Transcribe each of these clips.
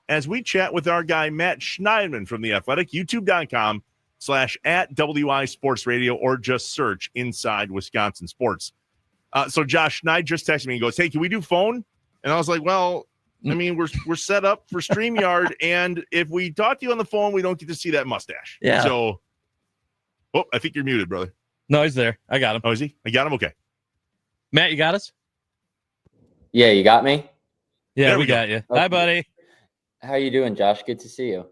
as we chat with our guy, Matt Schneidman from The Athletic, youtube.com/@WI Sports Radio, or just search Inside Wisconsin Sports. So Josh Schneid just texted me and goes, hey, can we do phone? And I was like, well, I mean, we're set up for StreamYard, and if we talk to you on the phone, we don't get to see that mustache. Yeah. So, I think you're muted, brother. No, he's there. I got him. Oh, is he? I got him? Okay. Matt, you got us? Yeah, you got me? Yeah, we got you. Okay. Hi, buddy. How you doing, Josh? Good to see you.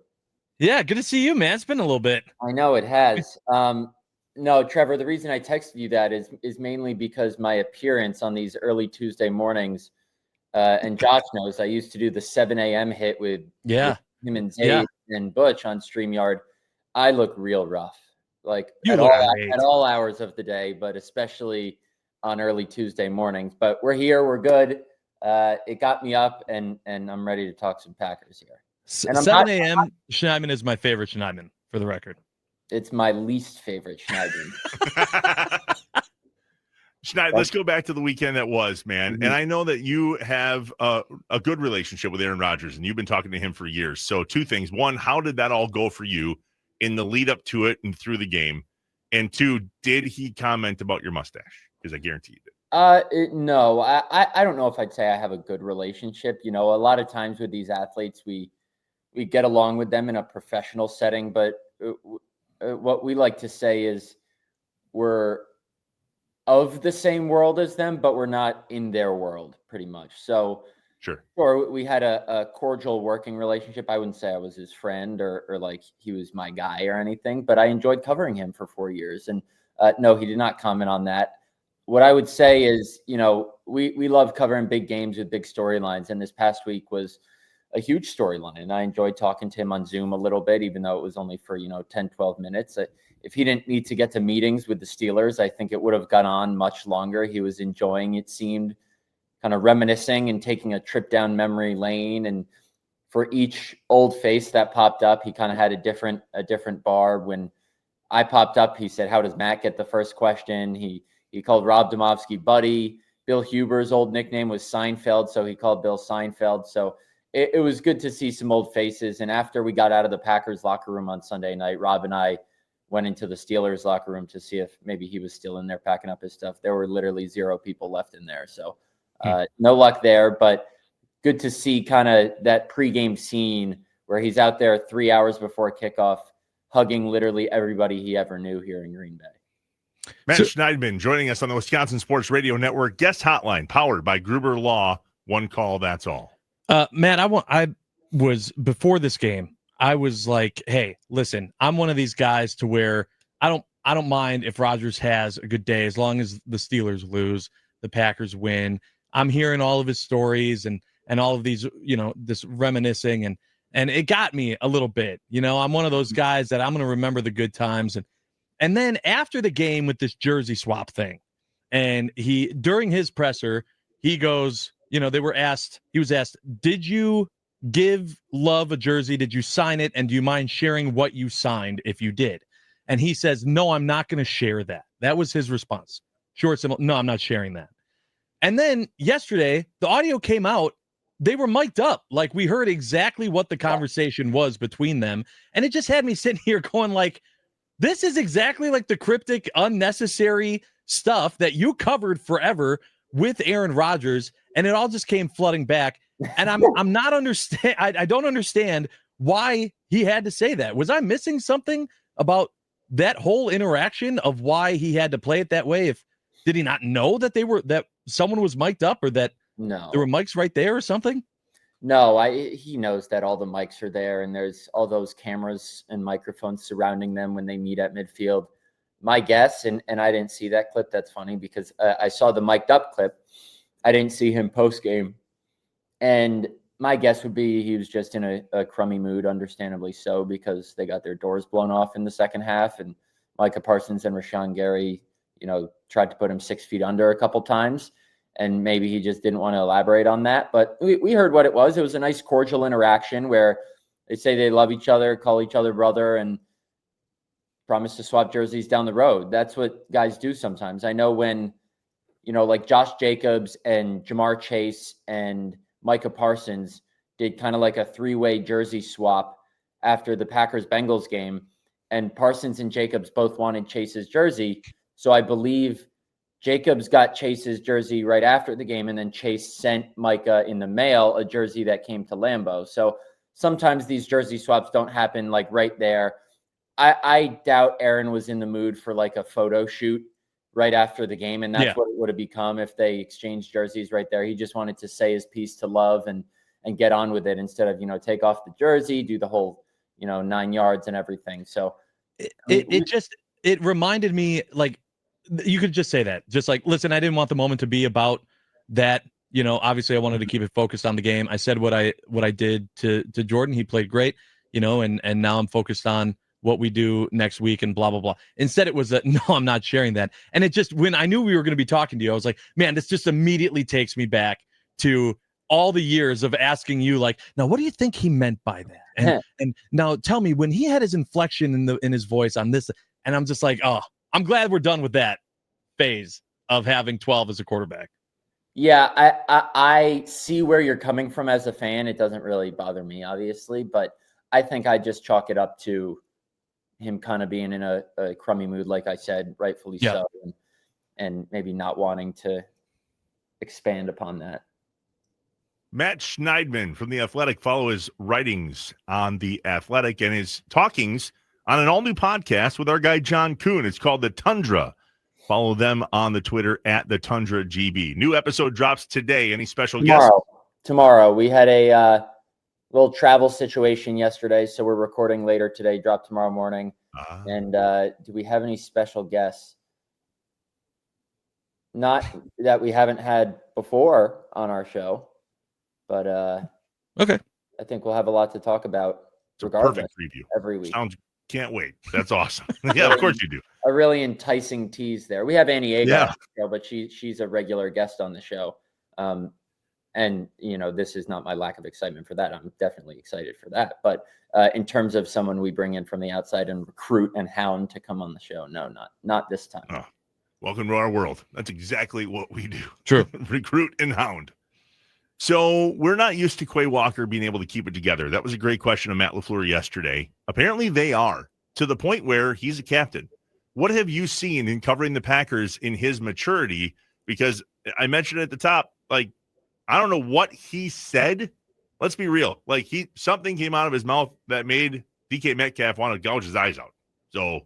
Yeah, good to see you, man. It's been a little bit. I know it has. No, Trevor, the reason I texted you that is mainly because my appearance on these early Tuesday mornings, and Josh knows I used to do the 7 a.m. hit with him and Zayd and Butch on StreamYard. I look real rough, like at all hours of the day, but especially on early Tuesday mornings. But we're here, we're good. It got me up, and I'm ready to talk some Packers here. 7 a.m. Schneidman is my favorite Schneidman, for the record. It's my least favorite Schneidman. Schneid, let's go back to the weekend that was, man. Mm-hmm. And I know that you have a good relationship with Aaron Rodgers, and you've been talking to him for years. So two things. One, how did that all go for you in the lead up to it and through the game? And two, did he comment about your mustache? Because I guarantee you did. No, I don't know if I'd say I have a good relationship. You know, a lot of times with these athletes, we get along with them in a professional setting, but what we like to say is we're of the same world as them, but we're not in their world pretty much. So sure, we had a cordial working relationship. I wouldn't say I was his friend or like he was my guy or anything, but I enjoyed covering him for 4 years. And no, he did not comment on that. What I would say is, you know, we love covering big games with big storylines. And this past week was a huge storyline. And I enjoyed talking to him on Zoom a little bit, even though it was only for, 10, 12 minutes. If he didn't need to get to meetings with the Steelers, I think it would have gone on much longer. He was enjoying, it seemed, kind of reminiscing and taking a trip down memory lane. And for each old face that popped up, he kind of had a different bar. When I popped up, he said, how does Matt get the first question? He called Rob Domofsky buddy. Bill Huber's old nickname was Seinfeld, so he called Bill Seinfeld. So it was good to see some old faces. And after we got out of the Packers locker room on Sunday night, Rob and I went into the Steelers locker room to see if maybe he was still in there packing up his stuff. There were literally 0 people left in there. So no luck there, but good to see kind of that pregame scene where he's out there 3 hours before kickoff, hugging literally everybody he ever knew here in Green Bay. Matt Schneidman joining us on the Wisconsin Sports Radio Network guest hotline, powered by Gruber Law. One call, that's all. Matt, I was before this game, I was like, hey, listen, I'm one of these guys to where I don't mind if Rodgers has a good day as long as the Steelers lose, the Packers win. I'm hearing all of his stories and all of these, this reminiscing and it got me a little bit. I'm one of those guys that I'm going to remember the good times. And then after the game with this jersey swap thing, and during his presser, he goes, he was asked, did you give Love a jersey? Did you sign it? And do you mind sharing what you signed if you did? And he says, no, I'm not going to share that. That was his response. Short, simple. No, I'm not sharing that. And then yesterday, the audio came out. They were mic'd up. Like, we heard exactly what the conversation was between them. And it just had me sitting here going like, this is exactly like the cryptic, unnecessary stuff that you covered forever with Aaron Rodgers. And it all just came flooding back. And I'm not understand. I don't understand why he had to say that. Was I missing something about that whole interaction of why he had to play it that way? Did he not know that someone was mic'd up, or that there were mics right there or something? No, he knows that all the mics are there and there's all those cameras and microphones surrounding them when they meet at midfield. My guess, and I didn't see that clip. That's funny because I saw the mic'd up clip. I didn't see him post game. And my guess would be he was just in a crummy mood, understandably so, because they got their doors blown off in the second half. And Micah Parsons and Rashawn Gary, tried to put him 6 feet under a couple times. And maybe he just didn't want to elaborate on that. But we heard what it was. It was a nice, cordial interaction where they say they love each other, call each other brother, and promise to swap jerseys down the road. That's what guys do sometimes. I know when, like Josh Jacobs and Jamar Chase and Micah Parsons, did kind of like a 3-way jersey swap after the Packers-Bengals game, and Parsons and Jacobs both wanted Chase's jersey. So I believe Jacobs got Chase's jersey right after the game, and then Chase sent Micah in the mail a jersey that came to Lambeau. So sometimes these jersey swaps don't happen like right there. I doubt Aaron was in the mood for like a photo shoot right after the game, and that's what it would have become if they exchanged jerseys right there. He just wanted to say his piece to Love and get on with it instead of, take off the jersey, do the whole, 9 yards and everything. So it reminded me, like, you could just say that, just like, listen, I didn't want the moment to be about that. Obviously I wanted to keep it focused on the game. I said what I did to Jordan. He played great, and now I'm focused on what we do next week and blah, blah, blah. Instead, it was that, no, I'm not sharing that. And it just, when I knew we were going to be talking to you, I was like, man, this just immediately takes me back to all the years of asking you, like, now, what do you think he meant by that? And now tell me, when he had his inflection in his voice on this, and I'm just like, oh, I'm glad we're done with that phase of having 12 as a quarterback. Yeah, I see where you're coming from as a fan. It doesn't really bother me, obviously, but I think I just chalk it up to him kind of being in a crummy mood, like I said, rightfully so, and maybe not wanting to expand upon that. Matt Schneidman from The Athletic. Follow his writings on The Athletic and his talkings on an all-new podcast with our guy John Kuhn. It's called The Tundra. Follow them on the Twitter at The Tundra GB. New episode drops today. Any special guests? Tomorrow. We had a little travel situation yesterday, so we're recording later today, drop tomorrow morning. And do we have any special guests? Not that we haven't had before on our show, but okay. I think we'll have a lot to talk about regardless. Perfect preview every week. Can't wait. That's awesome. Yeah, of course you do. A really enticing tease there. We have Annie Agar on the show, but she's a regular guest on the show. And, this is not my lack of excitement for that. I'm definitely excited for that. But in terms of someone we bring in from the outside and recruit and hound to come on the show, no, not this time. Oh, welcome to our world. That's exactly what we do. True. Recruit and hound. So we're not used to Quay Walker being able to keep it together. That was a great question of Matt LaFleur yesterday. Apparently they are, to the point where he's a captain. What have you seen in covering the Packers in his maturity? Because I mentioned at the top, like, I don't know what he said. Let's be real. Like, something came out of his mouth that made DK Metcalf want to gouge his eyes out. So,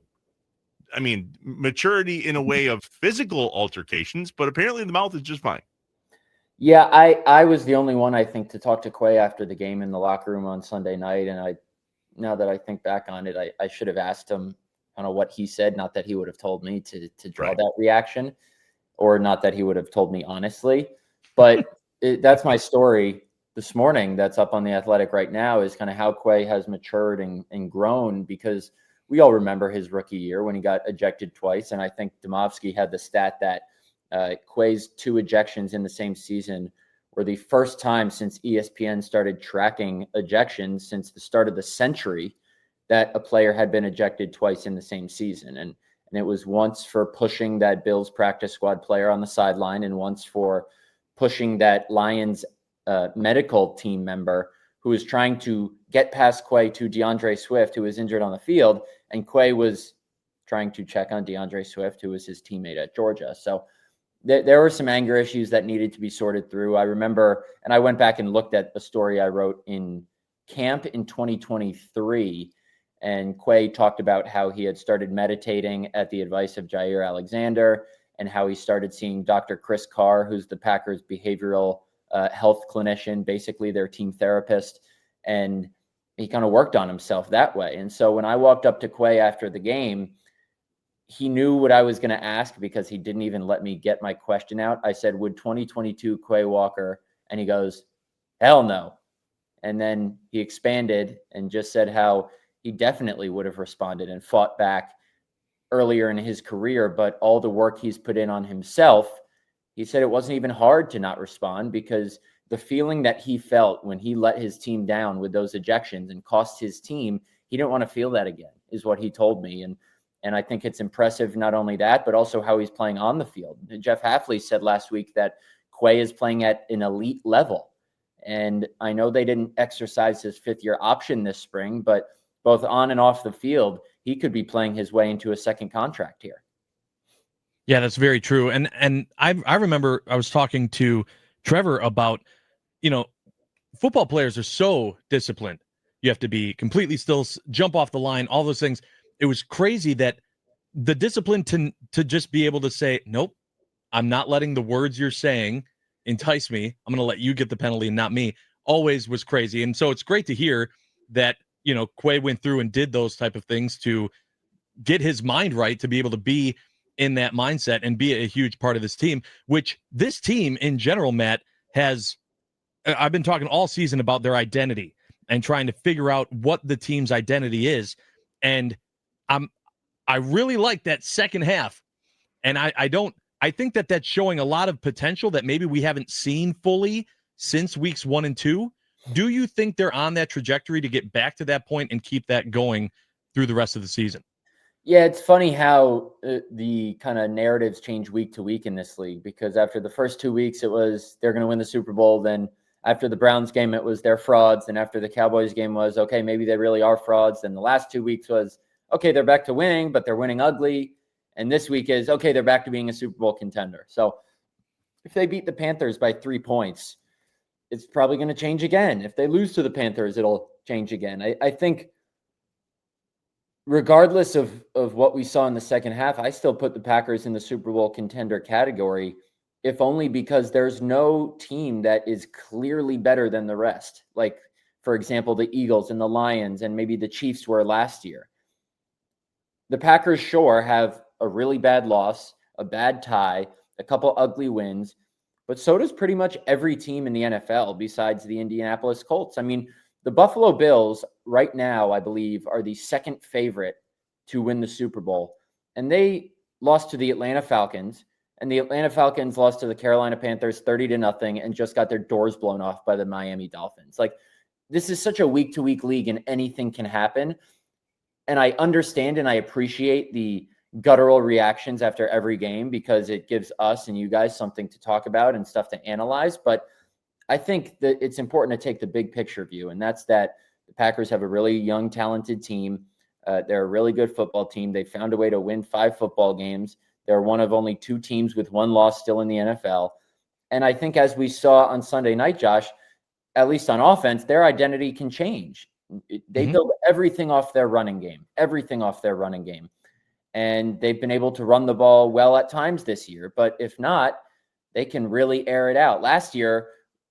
I mean, maturity in a way of physical altercations, but apparently the mouth is just fine. Yeah, I was the only one, I think, to talk to Quay after the game in the locker room on Sunday night. And now that I think back on it, I should have asked him kind of what he said. Not that he would have told me to draw that reaction, or not that he would have told me honestly. But that's my story this morning that's up on The Athletic right now, is kind of how Quay has matured and grown, because we all remember his rookie year when he got ejected twice. And I think Domovsky had the stat that Quay's 2 ejections in the same season were the first time since ESPN started tracking ejections since the start of the century that a player had been ejected twice in the same season. And it was once for pushing that Bills practice squad player on the sideline, and once for pushing that Lions medical team member who was trying to get past Quay to DeAndre Swift, who was injured on the field. And Quay was trying to check on DeAndre Swift, who was his teammate at Georgia. So there were some anger issues that needed to be sorted through. I remember, and I went back and looked at a story I wrote in camp in 2023, and Quay talked about how he had started meditating at the advice of Jair Alexander, and how he started seeing Dr. Chris Carr, who's the Packers behavioral health clinician, basically their team therapist, and he kind of worked on himself that way. And so when I walked up to Quay after the game, he knew what I was going to ask because he didn't even let me get my question out. I said, would 2022 Quay Walker? And he goes, hell no. And then he expanded and just said how he definitely would have responded and fought back earlier in his career, but all the work he's put in on himself, he said it wasn't even hard to not respond, because the feeling that he felt when he let his team down with those ejections and cost his team, he didn't want to feel that again, is what he told me. And I think it's impressive, not only that, but also how he's playing on the field. Jeff Hafley said last week that Quay is playing at an elite level. And I know they didn't exercise his 5th-year option this spring, but both on and off the field, he could be playing his way into a second contract here. Yeah, that's very true. And I remember I was talking to Trevor about, football players are so disciplined. You have to be completely still, jump off the line, all those things. It was crazy that the discipline to just be able to say, nope, I'm not letting the words you're saying entice me. I'm going to let you get the penalty and not me, always was crazy. And so it's great to hear that, Quay went through and did those type of things to get his mind right, to be able to be in that mindset and be a huge part of this team, which this team in general, Matt, has. I've been talking all season about their identity and trying to figure out what the team's identity is. And I really like that second half. And I think that that's showing a lot of potential that maybe we haven't seen fully since weeks 1 and 2. Do you think they're on that trajectory to get back to that point and keep that going through the rest of the season? Yeah, it's funny how the kind of narratives change week to week in this league, because after the first 2 weeks, it was they're going to win the Super Bowl. Then after the Browns game, it was they're frauds. And after the Cowboys game was, okay, maybe they really are frauds. Then the last 2 weeks was, okay, they're back to winning, but they're winning ugly. And this week is, okay, they're back to being a Super Bowl contender. So if they beat the Panthers by 3 points, it's probably going to change again. If they lose to the Panthers, it'll change again. I think regardless of what we saw in the second half, I still put the Packers in the Super Bowl contender category, if only because there's no team that is clearly better than the rest. Like, for example, the Eagles and the Lions and maybe the Chiefs were last year. The Packers sure have a really bad loss, a bad tie, a couple ugly wins, but so does pretty much every team in the NFL besides the Indianapolis Colts. I mean, the Buffalo Bills right now, I believe, are the second favorite to win the Super Bowl. And they lost to the Atlanta Falcons, and the Atlanta Falcons lost to the Carolina Panthers 30-0 and just got their doors blown off by the Miami Dolphins. Like, this is such a week-to-week league and anything can happen. And I understand and I appreciate the guttural reactions after every game because it gives us and you guys something to talk about and stuff to analyze. But I think that it's important to take the big picture view, and that's that the Packers have a really young, talented team. They're a really good football team. They found a way to win 5 football games. They're one of only 2 teams with 1 loss still in the NFL. And I think as we saw on Sunday night, Josh, at least on offense, their identity can change. They build everything off their running game, And they've been able to run the ball well at times this year. But if not, they can really air it out. Last year,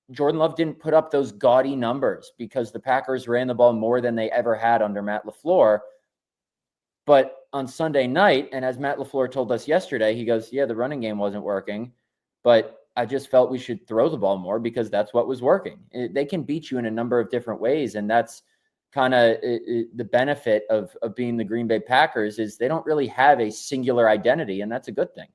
Jordan Love didn't put up those gaudy numbers because the Packers ran the ball more than they ever had under Matt LaFleur. But on Sunday night, and as Matt LaFleur told us yesterday, he goes, yeah, the running game wasn't working, but I just felt we should throw the ball more because that's what was working. They can beat you in a number of different ways, and that's kind of the benefit of being the Green Bay Packers is they don't really have a singular identity, and that's a good thing.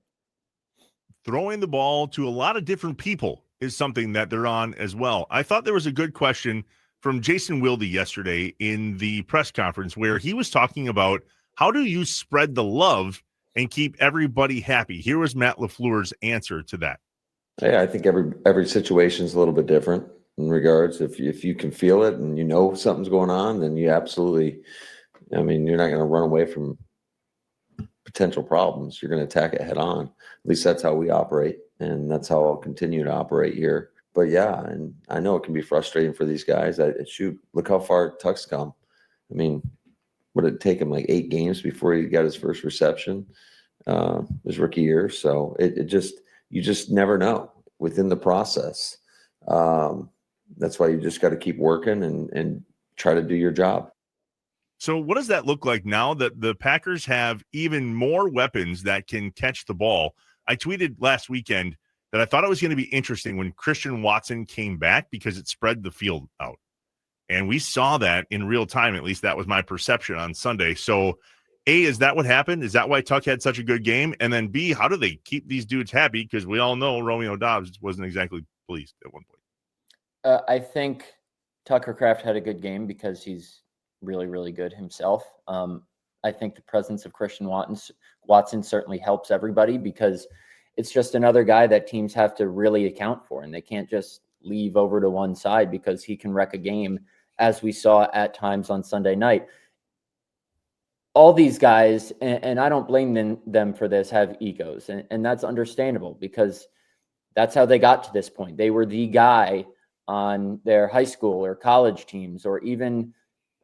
Throwing the ball to a lot of different people is something that they're on as well. I thought there was a good question from Jason Wilde yesterday in the press conference where he was talking about how do you spread the love and keep everybody happy. Here was Matt LaFleur's answer to that. Yeah, I think every situation is a little bit different in regards. If you can feel it and you know something's going on, then you absolutely, I mean, you're not going to run away from potential problems. You're going to attack it head on. At least that's how we operate, and that's how I'll continue to operate here. But yeah, and I know it can be frustrating for these guys. Shoot, look how far Tuck's come. I mean, what did it take him, like 8 games before he got his first reception his rookie year? So you just never know within the process. That's why you just got to keep working and try to do your job. So what does that look like now that the Packers have even more weapons that can catch the ball? I tweeted last weekend that I thought it was going to be interesting when Christian Watson came back because it spread the field out. And we saw that in real time. At least that was my perception on Sunday. So A, is that what happened? Is that why Tuck had such a good game? And then B, how do they keep these dudes happy? Because we all know Romeo Doubs wasn't exactly pleased at one point. I think Tucker Kraft had a good game because he's really, really good himself. I think the presence of Christian Watson certainly helps everybody because it's just another guy that teams have to really account for, and they can't just leave over to one side because he can wreck a game, as we saw at times on Sunday night. All these guys, and I don't blame them for this, have egos, and that's understandable because that's how they got to this point. They were the guy on their high school or college teams, or even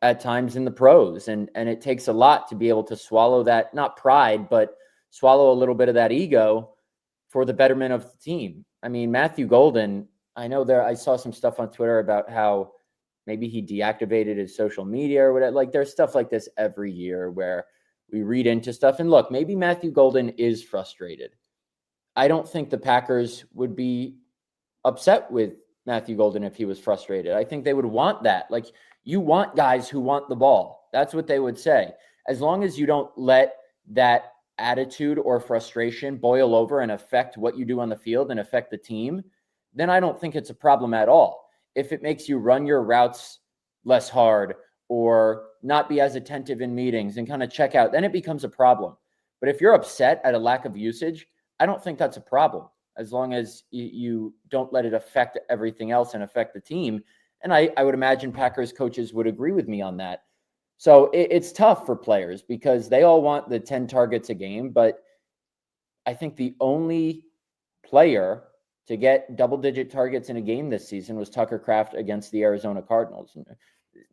at times in the pros. And it takes a lot to be able to swallow that, not pride, but swallow a little bit of that ego for the betterment of the team. I mean, Matthew Golden, I know I saw some stuff on Twitter about how maybe he deactivated his social media or whatever. Like, there's stuff like this every year where we read into stuff. And look, maybe Matthew Golden is frustrated. I don't think the Packers would be upset with Matthew Golden if he was frustrated. I think they would want that. Like, you want guys who want the ball. That's what they would say. As long as you don't let that attitude or frustration boil over and affect what you do on the field and affect the team, then I don't think it's a problem at all. If it makes you run your routes less hard or not be as attentive in meetings and kind of check out, then it becomes a problem. But if you're upset at a lack of usage, I don't think that's a problem, as long as you don't let it affect everything else and affect the team. And I would imagine Packers coaches would agree with me on that. So it's tough for players because they all want the 10 targets a game. But I think the only player to get double-digit targets in a game this season was Tucker Kraft against the Arizona Cardinals.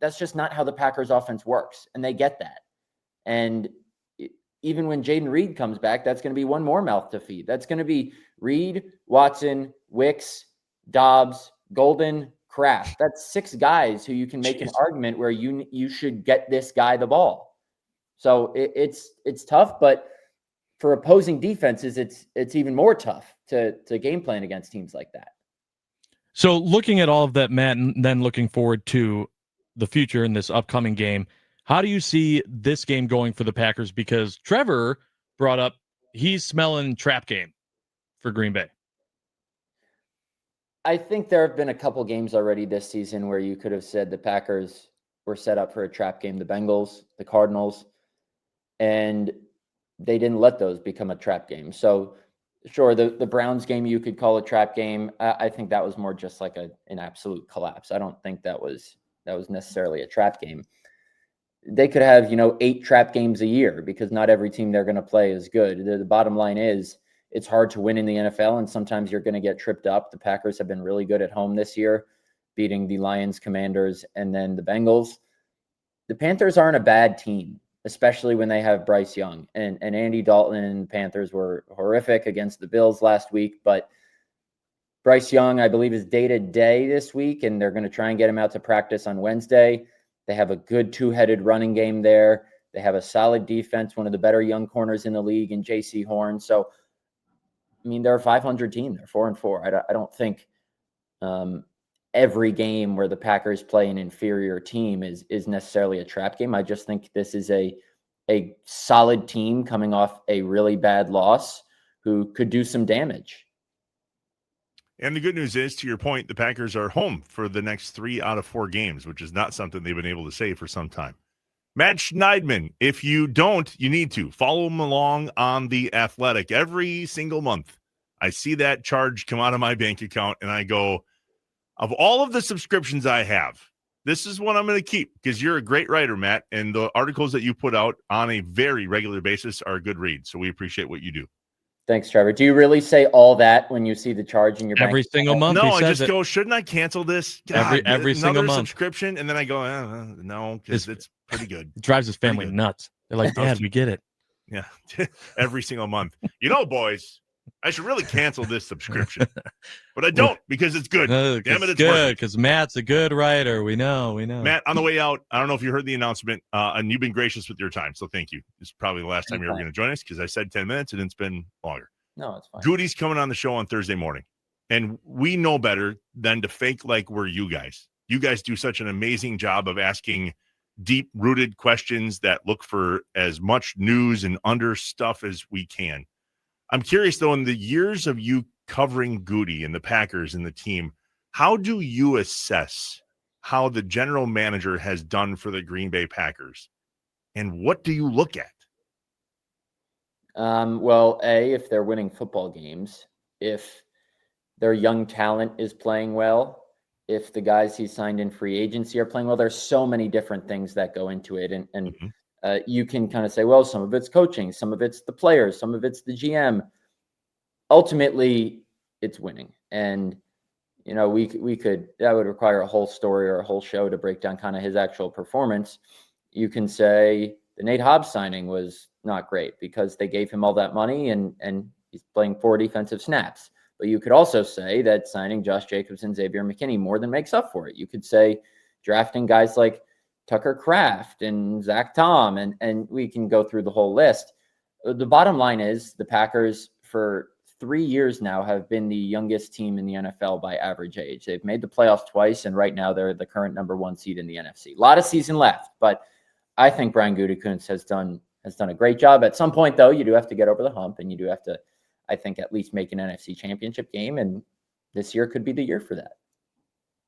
That's just not how the Packers offense works, and they get that. And even when Jaden Reed comes back, that's going to be one more mouth to feed. That's going to be Reed, Watson, Wicks, Dobbs, Golden, Kraft. That's 6 guys who you can make an argument where you should get this guy the ball. So it's tough, but for opposing defenses, it's even more tough to game plan against teams like that. So looking at all of that, Matt, and then looking forward to the future in this upcoming game, how do you see this game going for the Packers? Because Trevor brought up he's smelling trap game for Green Bay. I think there have been a couple games already this season where you could have said the Packers were set up for a trap game. The Bengals, the Cardinals, and they didn't let those become a trap game. So sure, the Browns game you could call a trap game. I think that was more just like an absolute collapse. I don't think that was necessarily a trap game. They could have, 8 trap games a year because not every team they're going to play is good. The bottom line is it's hard to win in the NFL, and sometimes you're going to get tripped up. The Packers have been really good at home this year, beating the Lions, Commanders, and then the Bengals. The Panthers aren't a bad team, especially when they have Bryce Young. And Andy Dalton and the Panthers were horrific against the Bills last week, but Bryce Young, I believe, is day-to-day this week, and they're going to try and get him out to practice on Wednesday. They have a good 2-headed running game there. They have a solid defense, one of the better young corners in the league in J.C. Horn. So, I mean, they're a 500 team. They're 4-4. I don't think every game where the Packers play an inferior team is necessarily a trap game. I just think this is a solid team coming off a really bad loss who could do some damage. And the good news is, to your point, the Packers are home for the next 3 out of 4 games, which is not something they've been able to say for some time. Matt Schneidman, if you don't, you need to follow him along on The Athletic every single month. I see that charge come out of my bank account, and I go, of all of the subscriptions I have, this is one I'm going to keep because you're a great writer, Matt, and the articles that you put out on a very regular basis are a good read. So we appreciate what you do. Thanks, Trevor. Do you really say all that when you see the charge in your bank? Every single month? No, I just go, shouldn't I cancel this? God, every single month. Subscription, and then I go, no, because it's pretty good. It drives his family nuts. They're like, Dad, we get it. Yeah, every single month. Boys, I should really cancel this subscription, but I don't because it's good. Damn it, it's good because Matt's a good writer. We know. Matt, on the way out, I don't know if you heard the announcement, and you've been gracious with your time, so thank you. This is probably the last time you were going to join us because I said 10 minutes and it's been longer. No, it's fine. Goody's coming on the show on Thursday morning, and we know better than to fake like we're you guys. You guys do such an amazing job of asking deep-rooted questions that look for as much news and under stuff as we can. I'm curious, though, in the years of you covering Goody and the Packers and the team, how do you assess how the general manager has done for the Green Bay Packers? And what do you look at? Well, if they're winning football games, if their young talent is playing well, if the guys he signed in free agency are playing well. There's so many different things that go into it. And you can kind of say, well, some of it's coaching, some of it's the players, some of it's the GM. Ultimately, it's winning. And, you know, that would require a whole story or a whole show to break down kind of his actual performance. You can say the Nate Hobbs signing was not great because they gave him all that money and he's playing 4 defensive snaps. But you could also say that signing Josh Jacobs and Xavier McKinney more than makes up for it. You could say drafting guys like Tucker Kraft and Zach Tom, and we can go through the whole list. The bottom line is the Packers for 3 years now have been the youngest team in the NFL by average age. They've made the playoffs twice, and right now they're the current number 1 seed in the NFC. A lot of season left, but I think Brian Gutekunst has done a great job. At some point, though, you do have to get over the hump, and you do have to, I think, at least make an NFC championship game, and this year could be the year for that.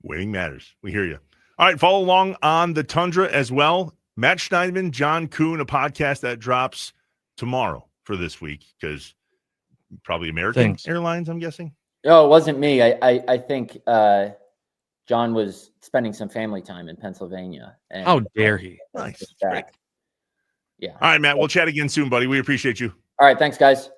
Winning matters. We hear you. All right, follow along on the Tundra as well. Matt Schneidman, John Kuhn, a podcast that drops tomorrow for this week because probably American Airlines, I'm guessing. No, it wasn't me. I think John was spending some family time in Pennsylvania. And how dare he? Nice. Back. Yeah. All right, Matt, we'll chat again soon, buddy. We appreciate you. All right. Thanks, guys.